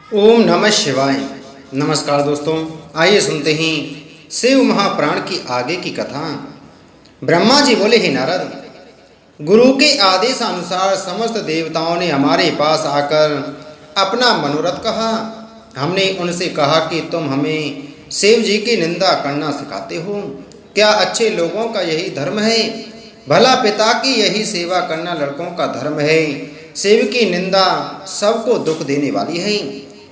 ओम नमः शिवाय। नमस्कार दोस्तों, आइए सुनते हैं शिव महापुराण की आगे की कथा। ब्रह्मा जी बोले, हे नारद, गुरु के आदेशानुसार समस्त देवताओं ने हमारे पास आकर अपना मनोरथ कहा। हमने उनसे कहा कि तुम हमें शिव जी की निंदा करना सिखाते हो। क्या अच्छे लोगों का यही धर्म है? भला पिता की यही सेवा करना लड़कों का धर्म है? शिव की निंदा सबको दुख देने वाली है।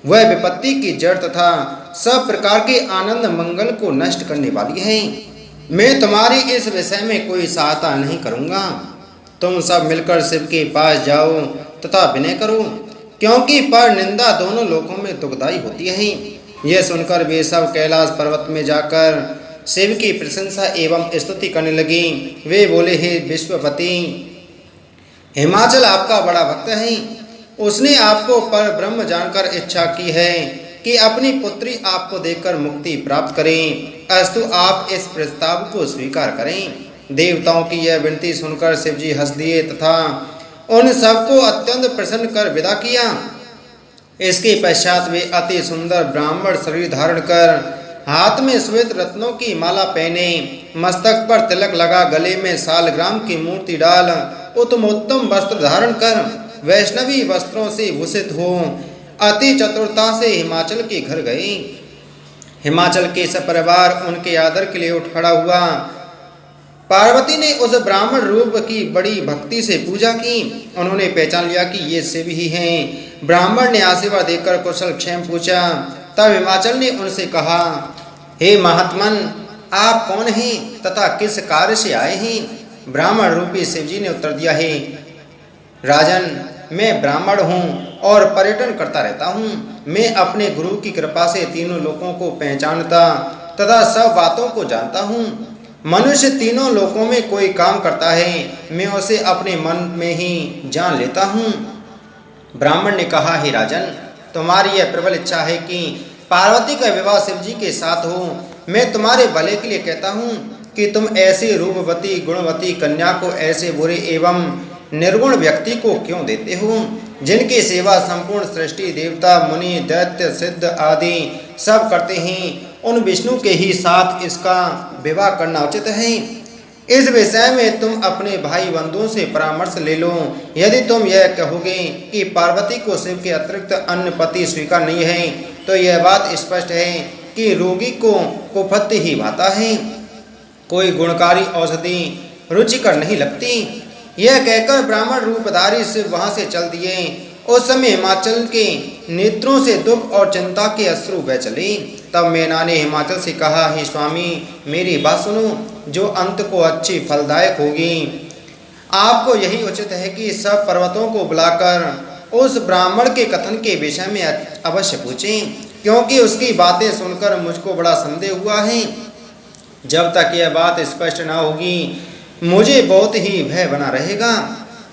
वह विपत्ति की जड़ तथा सब प्रकार के आनंद मंगल को नष्ट करने वाली है। मैं तुम्हारी इस विषय में कोई सहायता नहीं करूँगा। तुम सब मिलकर शिव के पास जाओ तथा विनय करो, क्योंकि पर निंदा दोनों लोकों में दुखदायी होती है। यह सुनकर वे सब कैलाश पर्वत में जाकर शिव की प्रशंसा एवं स्तुति करने लगी। वे बोले, हे विश्वपति, हिमाचल आपका बड़ा भक्त है। उसने आपको पर ब्रह्म जानकर इच्छा की है कि अपनी पुत्री आपको देकर मुक्ति प्राप्त करें। अस्तु, आप इस प्रस्ताव को स्वीकार करें। देवताओं की यह विनती सुनकर शिवजी हंस दिए तथा उन सबको अत्यंत प्रसन्न कर विदा किया। इसके पश्चात वे अति सुंदर ब्राह्मण शरीर धारण कर हाथ में श्वेत रत्नों की माला पहने, मस्तक पर तिलक लगा, गले में सालग्राम की मूर्ति डाल, उत्तमोत्तम वस्त्र धारण कर वैष्णवी वस्त्रों से भूषित हो अति चतुरता से हिमाचल के घर गए। हिमाचल के सपरिवार उनके आदर के लिए उठ खड़ा हुआ। पार्वती ने उस ब्राह्मण रूप की बड़ी भक्ति से पूजा की। उन्होंने पहचान लिया कि ये शिव ही हैं। ब्राह्मण ने आशीर्वाद देकर कुशल क्षेम पूछा। तब हिमाचल ने उनसे कहा, हे महात्मन, आप कौन हैं तथा किस कार्य से आए हैं? ब्राह्मण रूपी शिवजी ने उत्तर दिया, है राजन, मैं ब्राह्मण हूँ और पर्यटन करता रहता हूँ। मैं अपने गुरु की कृपा से तीनों लोकों को पहचानता तथा सब बातों को जानता हूँ। मनुष्य तीनों लोकों में कोई काम करता है, मैं उसे अपने मन में ही जान लेता हूँ। ब्राह्मण ने कहा, हे राजन, तुम्हारी यह प्रबल इच्छा है कि पार्वती का विवाह शिवजी के साथ हो। मैं तुम्हारे भले के लिए कहता हूँ कि तुम ऐसी रूपवती गुणवती कन्या को ऐसे बुरे एवं निर्गुण व्यक्ति को क्यों देते हो, जिनकी सेवा संपूर्ण सृष्टि देवता मुनि दैत्य सिद्ध आदि सब करते हैं? उन विष्णु के ही साथ इसका विवाह करना उचित है। इस विषय में तुम अपने भाई बंधुओं से परामर्श ले लो। यदि तुम यह कहोगे कि पार्वती को शिव के अतिरिक्त अन्य पति स्वीकार नहीं है, तो यह बात स्पष्ट है कि रोगी को कुपथ्य ही भाता है, कोई गुणकारी औषधि रुचिकर नहीं लगती। यह कहकर ब्राह्मण रूपधारी शिव वहां से चल दिए। उस समय हिमाचल के नेत्रों से दुख और चिंता के अश्रु बह चले। तब मैना ने हिमाचल से कहा, हे स्वामी, मेरी बात सुनो, जो अंत को अच्छी फलदायक होगी। आपको यही उचित है कि सब पर्वतों को बुलाकर उस ब्राह्मण के कथन के विषय में अवश्य पूछें, क्योंकि उसकी बातें सुनकर मुझको बड़ा संदेह हुआ है। जब तक यह बात स्पष्ट न होगी, मुझे बहुत ही भय बना रहेगा।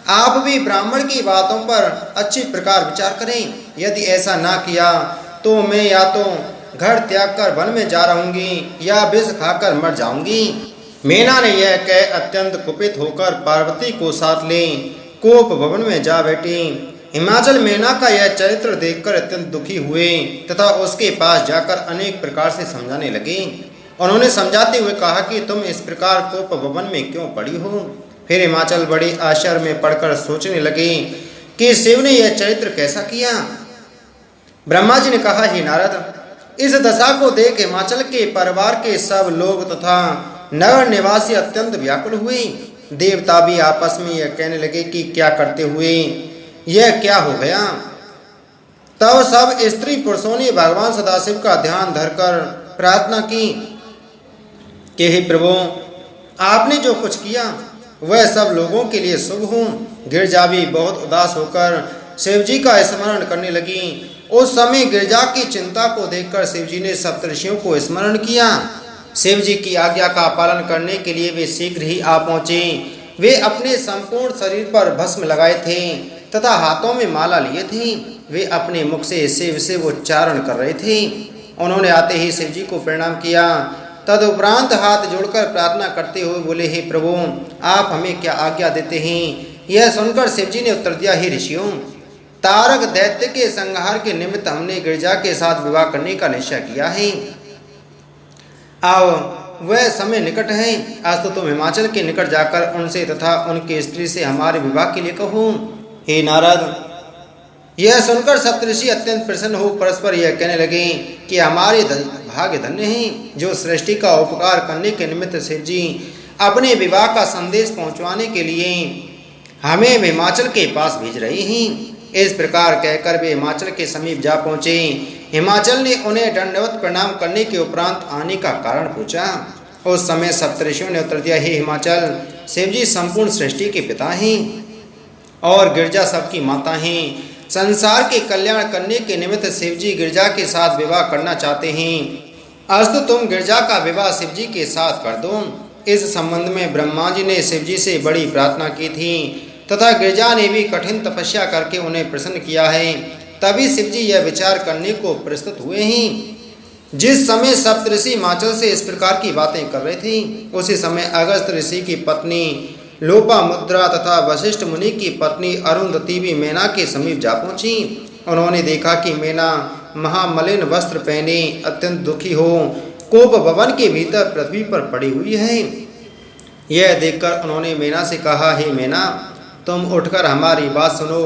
आप भी ब्राह्मण की बातों पर अच्छी प्रकार विचार करें। यदि ऐसा ना किया तो मैं या तो घर त्याग कर वन में जा रहूंगी या विष खाकर मर जाऊंगी। मैना ने यह कह अत्यंत कुपित होकर पार्वती को साथ ले कोप भवन में जा बैठी। हिमाचल मैना का यह चरित्र देखकर अत्यंत दुखी हुए तथा उसके पास जाकर अनेक प्रकार से समझाने लगे। उन्होंने समझाते हुए कहा कि तुम इस प्रकार कोप भवन में क्यों पड़ी हो? फिर हिमाचल बड़ी आश्चर्य में पड़कर सोचने लगे कि शिव ने यह चरित्र कैसा किया। ब्रह्मा जी ने कहा, हे नारद, इस दशा को देख हिमाचल के परिवार के सब लोग तथा नगर निवासी अत्यंत व्याकुल हुए। देवता भी आपस में यह कहने लगे कि क्या करते हुए यह क्या हो गया। तब सब स्त्री पुरुषों ने भगवान सदाशिव का ध्यान धरकर प्रार्थना की कि हे प्रभु, आपने जो कुछ किया वह सब लोगों के लिए शुभ हो। गिरजा भी बहुत उदास होकर शिवजी का स्मरण करने लगी। उस समय गिरजा की चिंता को देखकर शिवजी ने सप्तऋषियों को स्मरण किया। शिवजी की आज्ञा का पालन करने के लिए वे शीघ्र ही आ पहुँचे। वे अपने संपूर्ण शरीर पर भस्म लगाए थे तथा हाथों में माला लिए थे। वे अपने मुख से शिव शिव उच्चारण कर रहे थे। उन्होंने आते ही शिवजी को प्रणाम किया। तदुपरांत हाथ जोड़कर प्रार्थना करते हुए बोले, हे प्रभु, आप हमें क्या आज्ञा देते हैं? यह सुनकर शिवजी ने उत्तर दिया, हे ऋषियों, तारक दैत्य के संहार के निमित्त हमने गिरजा के साथ विवाह करने का निश्चय किया है। अब वह समय निकट है। आज तो तुम हिमाचल के निकट जाकर उनसे तथा उनकी स्त्री से हमारे विवाह के लिए कहो। हे नारद, यह सुनकर सप्तऋषि अत्यंत प्रसन्न हो परस्पर यह कहने लगे कि हमारे भाग्य धन्य हैं, जो सृष्टि का उपकार करने के निमित्त शिव जी अपने विवाह का संदेश पहुंचवाने के लिए हमें हिमाचल के पास भेज रहे हैं। इस प्रकार कहकर वे हिमाचल के समीप जा पहुंचे। हिमाचल ने उन्हें दंडवत प्रणाम करने के उपरांत आने का कारण पूछा। उस समय सप्तऋषियों ने उत्तर दिया, हे हिमाचल, शिवजी संपूर्ण सृष्टि के पिता हैं और गिरजा सबकी माता हैं। संसार के कल्याण करने के निमित्त शिवजी गिरजा के साथ विवाह करना चाहते हैं। अस्तु तुम गिरजा का विवाह शिवजी के साथ कर दो। इस संबंध में ब्रह्मा जी ने शिवजी से बड़ी प्रार्थना की थी तथा गिरजा ने भी कठिन तपस्या करके उन्हें प्रसन्न किया है। तभी शिवजी यह विचार करने को प्रस्तुत हुए हैं। जिस समय सप्तऋषि हिमाचल से इस प्रकार की बातें कर रहे थे, उसी समय अगस्त ऋषि की पत्नी लोपामुद्रा तथा वशिष्ठ मुनि की पत्नी अरुंधति भी मैना के समीप जा पहुंची। उन्होंने देखा कि मैना महामलिन वस्त्र पहने अत्यंत दुखी हो कोप भवन के भीतर पृथ्वी पर पड़ी हुई है। यह देखकर उन्होंने मैना से कहा, हे मैना, तुम उठकर हमारी बात सुनो।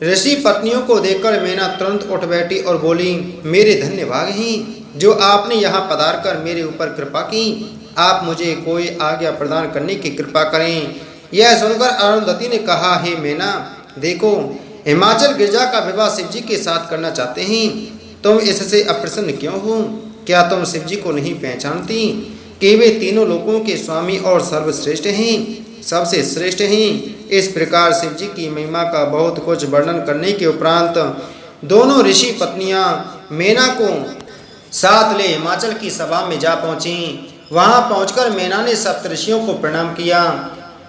ऋषि पत्नियों को देखकर मैना तुरंत उठ बैठी और बोली, मेरे धन्य भाग हैं जो आपने यहाँ पधार कर मेरे ऊपर कृपा की। आप मुझे कोई आज्ञा प्रदान करने की कृपा करें। यह सुनकर अरुंधति ने कहा, हे मैना, देखो, हिमाचल गिरजा का विवाह शिवजी के साथ करना चाहते हैं। तुम इससे अप्रसन्न क्यों हो? क्या तुम शिवजी को नहीं पहचानती कि वे तीनों लोकों के स्वामी और सर्वश्रेष्ठ हैं, सबसे श्रेष्ठ हैं? इस प्रकार शिवजी की महिमा का बहुत कुछ वर्णन करने के उपरांत दोनों ऋषि पत्नियां मैना को साथ ले हिमाचल की सभा में जा पहुंची। वहां पहुंचकर मैना ने सप्तऋषियों को प्रणाम किया।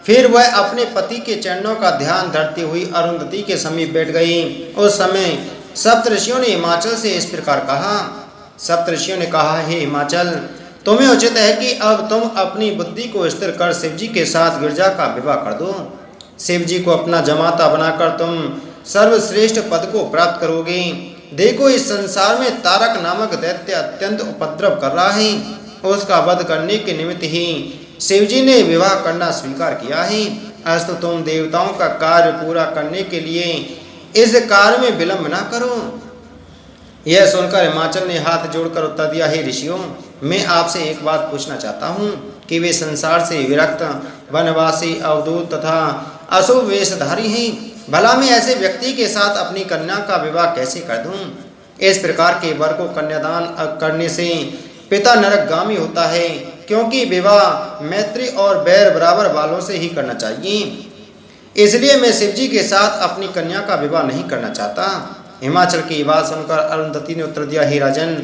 फिर वह अपने पति के चरणों का ध्यान धरती हुई अरुंधति के समीप बैठ गई। उस समय सप्तऋषियों ने हिमाचल से इस प्रकार कहा। सप्तऋषियों ने कहा, हे हिमाचल, तुम्हें उचित है कि अब तुम अपनी बुद्धि को स्थिर कर शिवजी के साथ गिरजा का विवाह कर दो। शिवजी को अपना जमाता बनाकर तुम सर्वश्रेष्ठ पद को प्राप्त करोगे। देखो, इस संसार में तारक नामक दैत्य अत्यंत उपद्रव कर रहा है। उसका वध करने के निमित्त ही शिवजी ने विवाह करना स्वीकार किया है। अस्तु तुम देवताओं का कार्य पूरा करने के लिए इस कार्य में विलंब न करो। यह सुनकर हिमाचल ने हाथ जोड़कर उत्तर दिया, हे ऋषियों, मैं आपसे एक बात पूछना चाहता हूँ कि वे संसार से विरक्त वनवासी अवधूत तथा अशुभ वेशधारी हैं। भला मैं ऐसे व्यक्ति के साथ अपनी कन्या का विवाह कैसे कर दूं? इस प्रकार के वर को कन्यादान करने से पिता नरकगामी होता है, क्योंकि विवाह मैत्री और बैर बराबर वालों से ही करना चाहिए। इसलिए मैं शिवजी के साथ अपनी कन्या का विवाह नहीं करना चाहता। हिमाचल की बात सुनकर अरुंधति ने उत्तर दिया, हे राजन,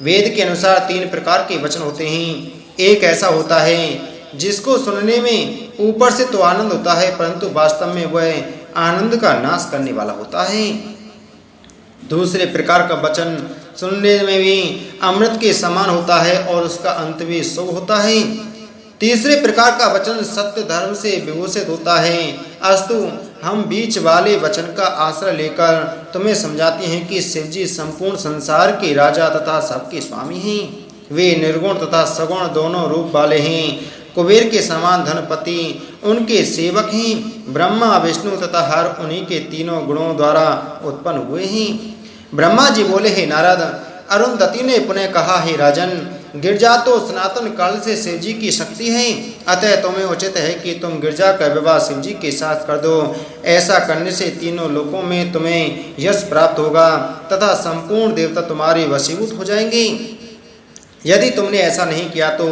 वेद के अनुसार 3 प्रकार के वचन होते हैं। एक ऐसा होता है जिसको सुनने में ऊपर से तो आनंद होता है, परंतु वास्तव में वह आनंद का नाश करने वाला होता है। दूसरे प्रकार का वचन सुनने में भी अमृत के समान होता है और उसका अंत भी शुभ होता है। तीसरे प्रकार का वचन सत्य धर्म से विभूषित होता है। अस्तु हम बीच वाले वचन का आश्रय लेकर तुम्हें समझाते हैं कि शिवजी संपूर्ण संसार के राजा तथा सबके स्वामी हैं। वे निर्गुण तथा सगुण दोनों रूप वाले हैं। कुबेर के समान धनपति उनके सेवक हैं। ब्रह्मा विष्णु तथा हर उन्हीं के तीनों गुणों द्वारा उत्पन्न हुए हैं। ब्रह्मा जी बोले, हे नारद, अरुंधति ने पुनः कहा, हे राजन, गिरजा तो सनातन काल से शिवजी की शक्ति है, अतः तुम्हें उचित है कि तुम गिरजा का विवाह शिवजी के साथ कर दो। ऐसा करने से तीनों लोकों में तुम्हें यश प्राप्त होगा तथा संपूर्ण देवता तुम्हारे वशीभूत हो जाएंगे। यदि तुमने ऐसा नहीं किया तो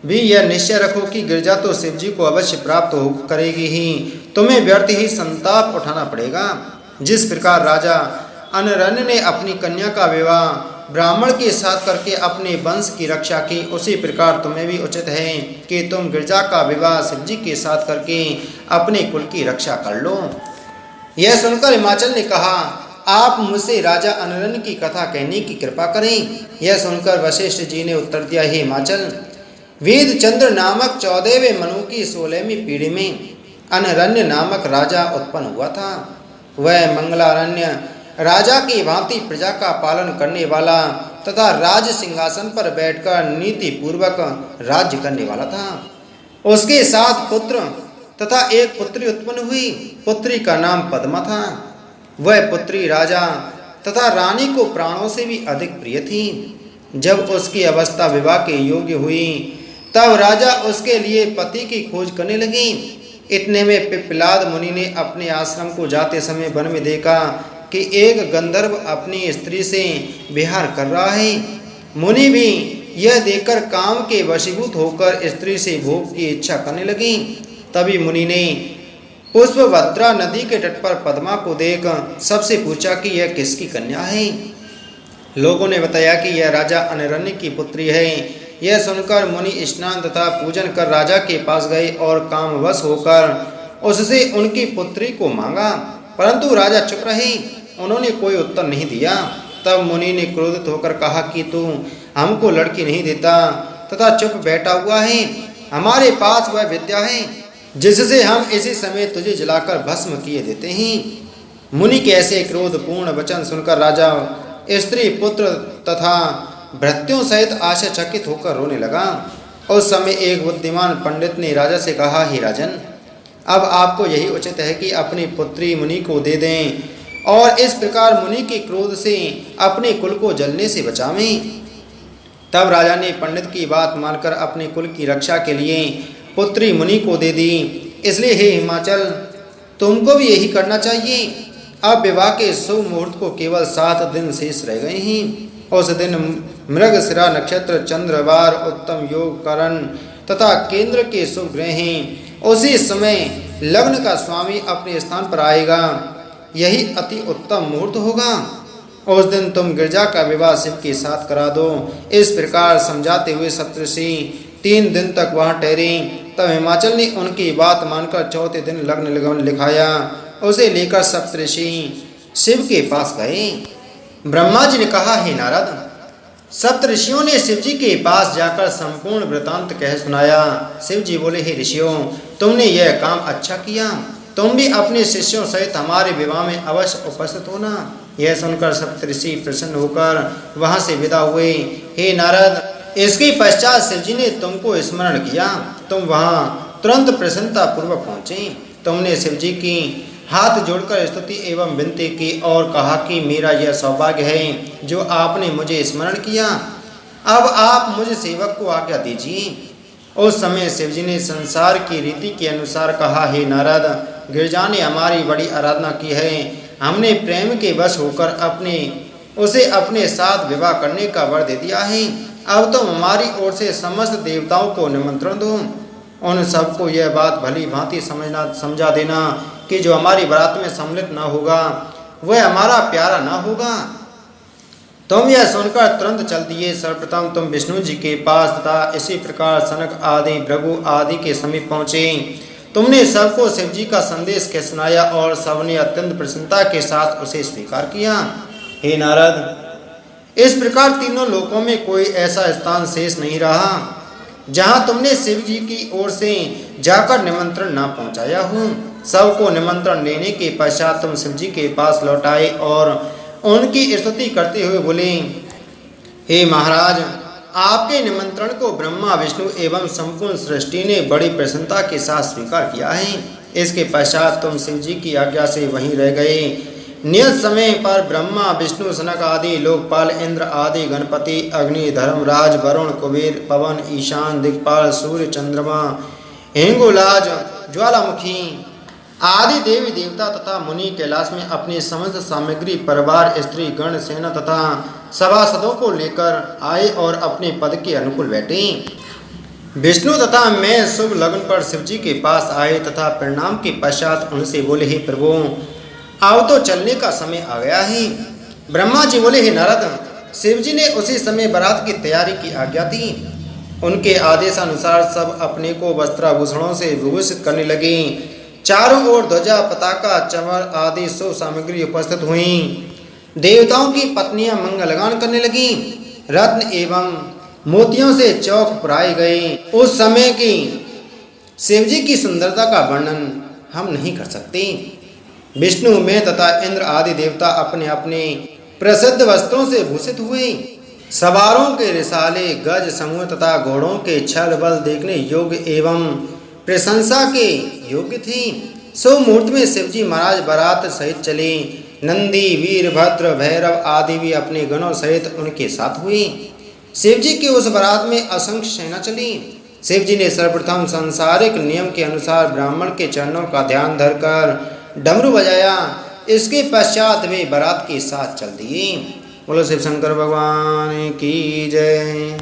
भी यह निश्चय रखो कि गिरजा तो शिवजी को अवश्य प्राप्त हो करेगी ही, तुम्हें व्यर्थ ही संताप उठाना पड़ेगा। जिस प्रकार राजा अनरण्य ने अपनी कन्या का विवाह ब्राह्मण के साथ करके अपने वंश की रक्षा की, उसी प्रकार तुम्हें भी उचित है कि तुम गिरजा का विवाह शिवजी के साथ करके अपने कुल की रक्षा कर लो। यह सुनकर हिमाचल ने कहा, आप मुझसे राजा अनरण्य की कथा कहने की कृपा करें। यह सुनकर वशिष्ठ जी ने उत्तर दिया, हे हिमाचल, वेद चंद्र नामक 14वें मनु की 16वीं पीढ़ी में अनरण्य नामक राजा उत्पन्न हुआ था। वह मंगलारण्य राजा की भांति प्रजा का पालन करने वाला तथा राज सिंहासन पर बैठकर नीति पूर्वक राज्य करने वाला था। उसके 7 पुत्र तथा एक पुत्री उत्पन्न हुई। पुत्री का नाम पद्मा था। वह पुत्री राजा तथा रानी को प्राणों से भी अधिक प्रिय थी। जब उसकी अवस्था विवाह के योग्य हुई तब राजा उसके लिए पति की खोज करने लगी। इतने में पिप्पलाद मुनि ने अपने आश्रम को जाते समय वन में देखा कि एक गंधर्व अपनी स्त्री से विहार कर रहा है। मुनि भी यह देखकर काम के वशीभूत होकर स्त्री से भोग की इच्छा करने लगी। तभी मुनि ने पुष्पभद्रा नदी के तट पर पद्मा को देख सबसे पूछा कि यह किसकी कन्या है। लोगों ने बताया कि यह राजा अनरण्य की पुत्री है। यह सुनकर मुनि स्नान तथा पूजन कर राजा के पास गए और कामवश होकर उससे उनकी पुत्री को मांगा, परंतु राजा चुप रहे। उन्होंने कोई उत्तर नहीं दिया। तब मुनि ने क्रोधित होकर कहा कि तू हमको लड़की नहीं देता तथा चुप बैठा हुआ है। हमारे पास वह विद्या है जिससे हम इसी समय तुझे जलाकर भस्म किए देते हैं। मुनि के ऐसे क्रोधपूर्ण वचन सुनकर राजा स्त्री पुत्र तथा भृत्यों सहित आश्चर्यचकित होकर रोने लगा। उस समय एक बुद्धिमान पंडित ने राजा से कहा, हे राजन, अब आपको यही उचित है कि अपनी पुत्री मुनि को दे दें और इस प्रकार मुनि के क्रोध से अपने कुल को जलने से बचावें। तब राजा ने पंडित की बात मानकर अपने कुल की रक्षा के लिए पुत्री मुनि को दे दी। इसलिए हे हिमाचल, तुमको भी यही करना चाहिए। अब विवाह के शुभ मुहूर्त को केवल 7 दिन शेष रह गए हैं। उस दिन मृगशिरा नक्षत्र, चंद्रवार, उत्तम योग, करण तथा केंद्र के शुभ ग्रह हैं। उसी समय लग्न का स्वामी अपने स्थान पर आएगा। यही अति उत्तम मुहूर्त होगा। उस दिन तुम गिरजा का विवाह शिव के साथ करा दो। इस प्रकार समझाते हुए सप्तऋषि 3 दिन तक वहाँ ठहरे। तब हिमाचल ने उनकी बात मानकर 4थे दिन लग्न लिखाया। उसे लेकर सप्तऋषि शिव के पास गए। ब्रह्मा जी ने कहा, हे नारद, सप्तऋषियों ने शिव जी के पास जाकर संपूर्ण वृतांत कह सुनाया। शिव जी बोले, हे ऋषियों, तुमने यह काम अच्छा किया। तुम भी अपने शिष्यों सहित हमारे विवाह में अवश्य उपस्थित होना। यह सुनकर सप्तऋषि प्रसन्न होकर वहां से विदा हुए। हे नारद, इसके पश्चात शिव जी ने तुमको स्मरण किया। तुम वहां तुरंत प्रसन्नता पूर्वक पहुंचे। तुमने शिव जी की हाथ जोड़कर स्तुति एवं विनती की और कहा कि मेरा यह सौभाग्य है जो आपने मुझे स्मरण किया। अब आप मुझे सेवक को आज्ञा दीजिए। उस समय शिव जी ने संसार की रीति के अनुसार कहा, हे नारद, गिरजा ने हमारी बड़ी आराधना की है। हमने प्रेम के वश होकर उसे अपने साथ विवाह करने का वर दे दिया है। अब तुम हमारी ओर से समस्त देवताओं को निमंत्रण दो। उन सबको यह बात भली भांति समझा देना कि जो हमारी बारात में सम्मिलित न होगा वह हमारा प्यारा न होगा। तुम यह सुनकर तुरंत चल दिए। सर्वप्रथम तुम विष्णु जी के पास तथा इसी प्रकार सनक आदि, भृगु आदि के समीप पहुँचे। तुमने सबको शिव जी का संदेश कह सुनाया और सबने अत्यंत प्रसन्नता के साथ उसे स्वीकार किया। हे नारद, इस प्रकार तीनों लोकों में कोई ऐसा स्थान शेष नहीं रहा जहाँ तुमने शिव जी की ओर से जाकर निमंत्रण न पहुँचाया हो। सबको निमंत्रण लेने के पश्चात तुम शिव जी के पास लौट आए और उनकी स्तुति करते हुए बोले, हे महाराज, आपके निमंत्रण को ब्रह्मा, विष्णु एवं संपूर्ण सृष्टि ने बड़ी प्रसन्नता के साथ स्वीकार किया है। इसके पश्चात तुम शिव जी की आज्ञा से वहीं रह गए। नियत समय पर ब्रह्मा, विष्णु, सनक आदि लोकपाल, इंद्र आदि गणपति, अग्नि, धर्मराज, वरुण, कुबेर, पवन, ईशान, दिक्पाल, सूर्य, चंद्रमा, हिंगोलाज, ज्वालामुखी आदि देवी देवता तथा मुनि कैलाश में अपनी समस्त सामग्री, परिवार, स्त्री गण, सेना तथा सभासदों को लेकर आए और अपने पद के अनुकूल बैठे। विष्णु तथा मैं शुभ लग्न पर शिव जी के पास आए तथा प्रणाम के पश्चात उनसे बोले, हे प्रभु, अब तो चलने का समय आ गया है। ब्रह्मा जी बोले, हे नारद, शिव जी ने उसी समय बारात की तैयारी की आज्ञा दी। उनके आदेशानुसार सब अपने को वस्त्राभूषणों से विभूषित करने लगे। चारों ओर ध्वजा, पताका, चमर आदि शुभ सामग्री उपस्थित हुई। देवताओं की पत्नियां मंगलगान करने लगी। रत्न एवं मोतियों से चौक पुराए गए। उस समय की शिव जी की सुंदरता का वर्णन हम नहीं कर सकते। विष्णु में तथा इंद्र आदि देवता अपने अपने प्रसिद्ध वस्त्रों से भूषित हुए। सवारों के रिसाले गज समूह तथा घोड़ों के छल बल देखने योग्य एवं प्रशंसा के योग्य थे। सो मुहूर्त में शिवजी महाराज बारात सहित चले। नंदी वीरभद्र भैरव आदि भी अपने गणों सहित उनके साथ हुए। शिवजी के उस बारात में असंख्य सेना चली। शिवजी ने सर्वप्रथम सांसारिक नियम के अनुसार ब्राह्मण के चरणों का ध्यान धरकर डमरू बजाया। इसके पश्चात वे बारात के साथ चल दिए। बोलो शिव शंकर भगवान की जय।